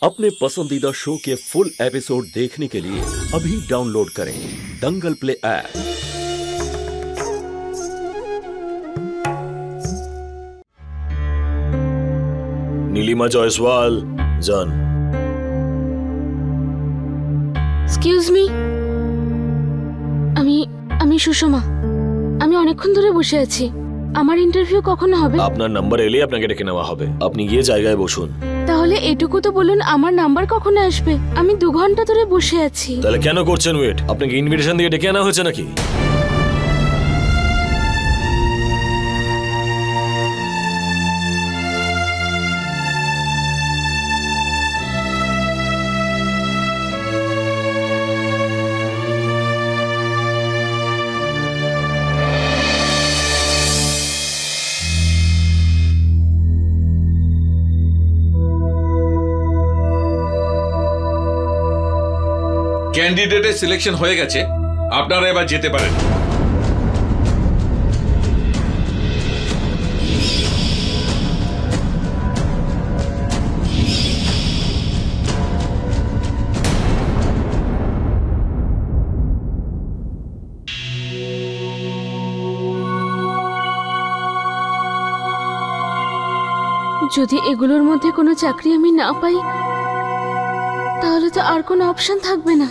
अपने पसंदीदा शो के फुल एपिसोड देखने के लिए अभी डाउनलोड करें दंगल प्ले ऐप। নীলিমা জয়সওয়াল জান। এক্সকিউজ মি, আমি সুষমা। আমি অনেকক্ষণ ধরে বসে আছি। আমার ইন্টারভিউ কখন হবে? আপনার নাম্বার এলে আপনাকে ডেকে নেওয়া হবে। আপনি গিয়ে জায়গায় বসুন। তাহলে এটুকু তো বলুন আমার নাম্বার কখন আসবে? আমি 2 ঘন্টা ধরে বসে আছি। তাহলে কেন করছেন ওয়েট? আপনাকে ইনভিটেশন দিয়ে ডেকে আনা হয়েছে নাকি? ক্যান্ডিডেটের সিলেকশন হয়ে গেছে, আপনারা এবার যেতে পারেন। যদি এগুলোর মধ্যে কোনো চাকরি আমি না পাই তাহলে তো আর কোনো অপশন থাকবে না।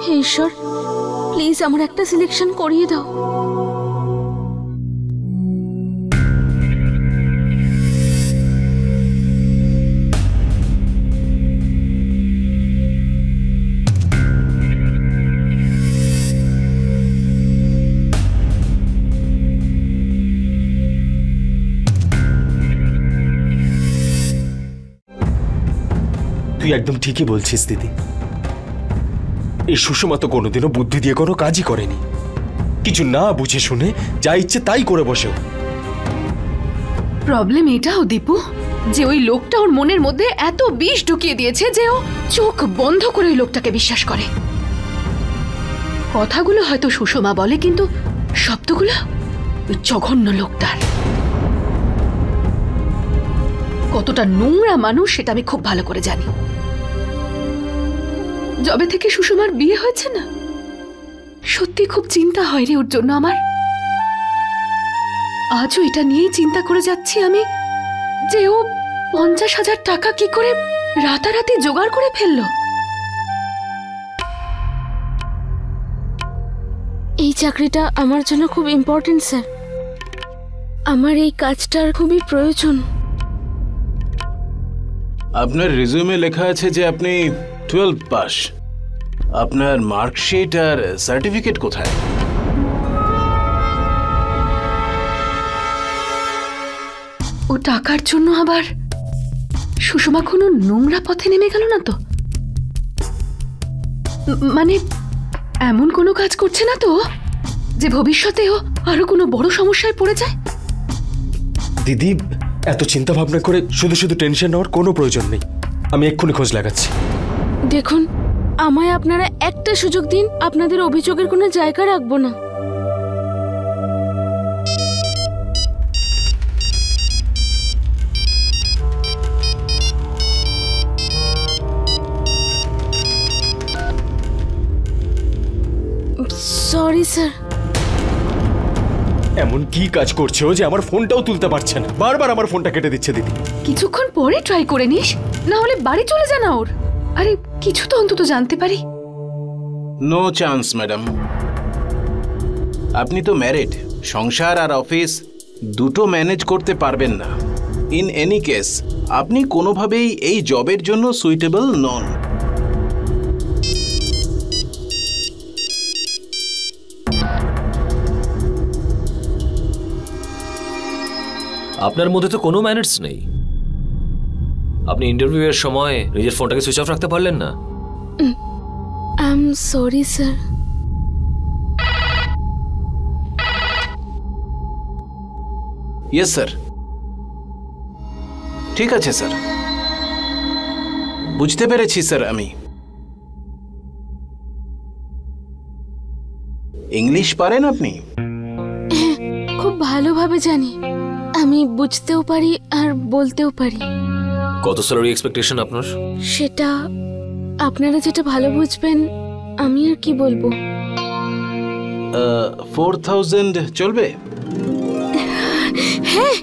হে ঈশ্বর, প্লিজ আমার একটা সিলেকশন করিয়ে দাও। তুই একদম ঠিকই বলছিস দিদি। এই সুষমা তো কোনোদিনও বুদ্ধি দিয়ে কোনো কাজই করেনি। কিছু না বুঝে শুনে যা ইচ্ছে তাই করে বসেও। প্রবলেম এটাও দীপু যে ওই লোকটা ওর মনের মধ্যে এত বিষ ঢুকিয়ে দিয়েছে যে ও চোখ বন্ধ করে ওই লোকটাকে বিশ্বাস করে। কথাগুলো হয়তো সুষমা বলে কিন্তু শব্দগুলো ওই জঘন্য লোকটার। কতটা নোংরা মানুষ সেটা আমি খুব ভালো করে জানি। যবে থেকে সুষমার বিয়ে হয়েছে না, সত্যি খুব চিন্তা হয় রে ওর জন্য আমার। আজও এটা নিয়েই চিন্তা করে যাচ্ছি আমি যে ও 50,000 টাকা কি করে রাতারাতি জোগাড় করে ফেললো। এই চাকরিটা আমার জন্য খুব ইম্পর্টেন্ট স্যার। আমার এই কাজটার খুবই প্রয়োজন। আপনার রিজিউমে লেখা আছে যে আপনি 12 পাস। আপনার মার্কশিট আর সার্টিফিকেট কোথায়? ও টাকার জন্য আবার সুষমা কোনো নোংরা পথে নেমে গেল না তো? মানে এমন কোনো কাজ করছে না তো যে ভবিষ্যতেও আরো কোনো বড় সমস্যায় পড়ে যায়? দিদি, এত চিন্তা ভাবনা করে শুধু শুধু টেনশন নেওয়ার কোনো প্রয়োজন নেই। আমি এক্ষুনি খোঁজ লাগাচ্ছি। দেখুন, আমায় আপনারা একটা সুযোগ দিন। আপনাদের অভিযোগের কোনো জায়গা রাখবো না। Sorry sir. এমন কি কাজ করছো যে আমার ফোনটাও তুলতে পারছে না? বারবার আমার ফোনটা কেটে দিচ্ছে দিদি। কিছুক্ষণ পরে ট্রাই করে নিস, না হলে বাড়ি চলে যা না ওর। আরে কিছু তো অন্তত জানতে পারি। No chance madam. আপনি তো ম্যারিড, সংসার আর অফিস দুটো ম্যানেজ করতে পারবেন না। ইন এনি কেস আপনি কোনোভাবেই এই জবের জন্য সুইটেবল নন। আপনার মধ্যে তো কোনো ম্যানার্স নেই। আপনি ইন্টারভিউ এর সময় নিজের ফোনটাকে সুইচ অফ রাখতে পারলেন না? I am sorry sir. Yes sir. ঠিক আছে স্যার, বুঝতে পেরেছি স্যার। আমি ইংলিশ পারেন আপনি? খুব ভালোভাবে জানি। আমি বুঝতেও পারি আর বলতেও পারি। কত স্যালারি এক্সপেকটেশন আপনার? সেটা আপনারা যেটা ভালো বুঝবেন, আমি আর কি বলবো। 4000 চলবে? হ্যাঁ,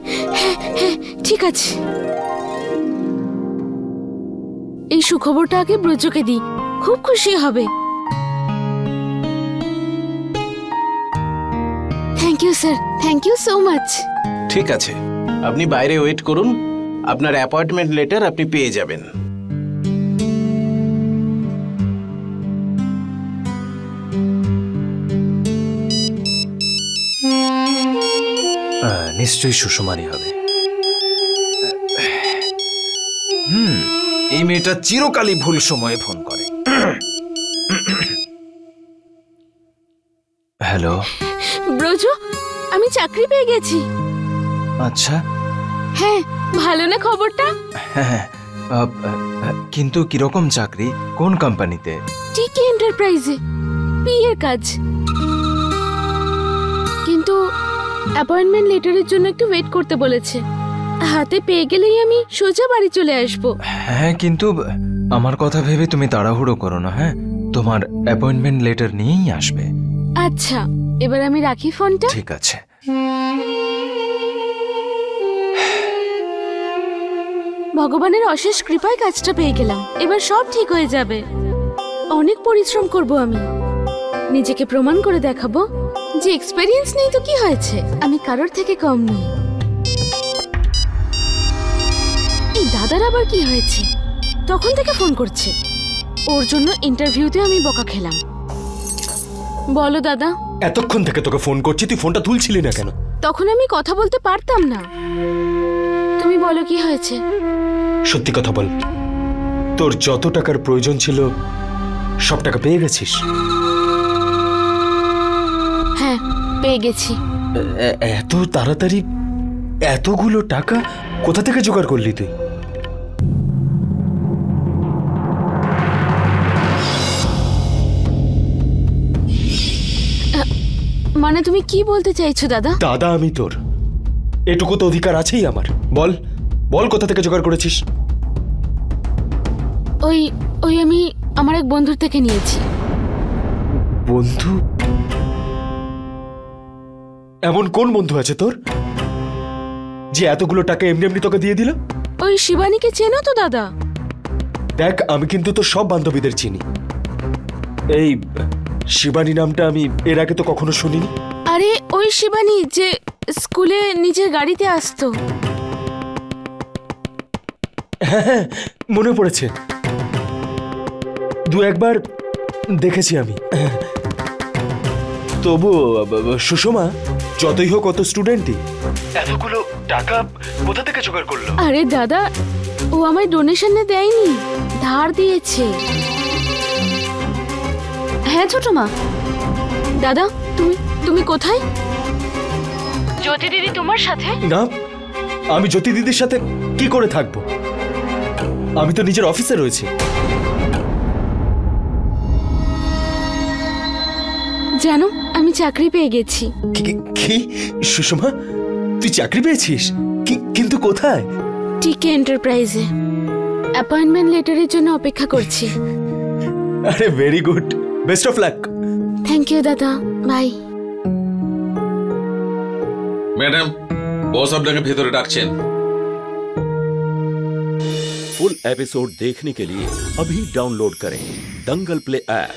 ঠিক আছে। এই সুখবরটা আগে ব্রজকে দিই, খুব খুশি হবে। Thank you sir, thank you so much. ঠিক আছে, আপনি বাইরে ওয়েট করুন, আপনার অ্যাপয়েন্টমেন্ট লেটার আপনি পেয়ে যাবেন। নিশ্চয়ই সুষমারই হবে। এই মেয়েটা চিরকালই ভুল সময়ে ফোন করে। হ্যালো ব্রজ, আমি চাকরি পেয়ে গেছি। আচ্ছা, হ্যাঁ, ভালো না খবরটা? হ্যাঁ, কিন্তু কিরকম চাকরি, কোন কোম্পানিতে? টিকি এন্টারপ্রাইজে, পিএর কাজ। কিন্তু অ্যাপয়েন্টমেন্ট লেটারের জন্য একটু ওয়েট করতে বলেছে। হাতে পেয়ে গেলেই আমি সোজা বাড়ি চলে আসব। হ্যাঁ, কিন্তু আমার কথা ভেবে তুমি তাড়াহুড়ো করো না। হ্যাঁ, তোমার অ্যাপয়েন্টমেন্ট লেটার নিয়েই আসবে। আচ্ছা, এবার আমি রাখি ফোনটা। ঠিক আছে। ভগবানের অশেষ কৃপায় কাজটা পেয়ে গেলাম। এবার সব ঠিক হয়ে যাবে। অনেক পরিশ্রম করব আমি, নিজেকে প্রমাণ করে দেখাবো যে এক্সপেরিয়েন্স নেই তো কি হয়েছে, আমি কারোর থেকে কম নই। এই দাদার আবার কি হয়েছে? তখন থেকে ফোন করছে। ওর জন্য ইন্টারভিউতে আমি বকা খেলাম। বলো দাদা। এতক্ষণ থেকে তোকে ফোন করছি, তুই ফোনটা তুলছিলি না কেন? তখন আমি কথা বলতে পারতাম না। তুমি বলো কি হয়েছে? সত্যি কথা বল, তোর যত টাকার প্রয়োজন ছিল সব টাকা পেয়ে গেছিস? হ্যাঁ, পেয়ে গেছি। এত তাড়াতাড়ি এতগুলো টাকা কোথা থেকে জোগাড় করলি তুই? মানে তুমি কি বলতে চাইছো দাদা? দাদা আমি তোর, এটুকু তো অধিকার আছেই আমার। বল বল, কোথা থেকে জোগাড় করেছিস? ওই আমি আমার এক বন্ধুর থেকে নিয়েছি। বন্ধু? এমন কোন বন্ধু আছে তোর যে এতগুলো টাকা এমনি এমনি তোকে দিয়ে দিল? ওই শিবানীকে চেনো তো দাদা? দেখ, আমি কিন্তু তোর সব বান্ধবীদের চিনি। এই শিবানী নামটা আমি এর আগে তো কখনো শুনিনি। আরে ওই শিবানী যে স্কুলে নিজের গাড়িতে আসতো। হ্যাঁ, মনে পড়েছে, দু একবার দেখেছি আমি। তবু সুষমা, যতই হোক কত স্টুডেন্টই, এতগুলো টাকা কোথা থেকে জোগাড় করলো? আরে দাদা, ও আমায় ডোনেশনে দেয়নি, ধার দিয়েছে। হ্যাঁ ছোট মা। দাদা, তুমি কোথায়? জ্যোতি দিদি তোমার সাথে? না, আমি জ্যোতি দিদির সাথে কি করে থাকবো? আমি তো নিজের অফিসে রয়েছি। জানো, আমি চাকরি পেয়ে গেছি। কি সুষমা, তুই চাকরি পেয়েছিস? কিন্তু কোথায়? টিকে এন্টারপ্রাইজে। অ্যাপয়েন্টমেন্ট লেটারের জন্য অপেক্ষা করছি। আরে very good, best of luck. Thank you দাদা, বাই। ম্যাডাম, বস আপনাকে ভেতরে ডাকছেন। फुल एपिसोड देखने के लिए अभी डाउनलोड करें दंगल प्ले ऐप।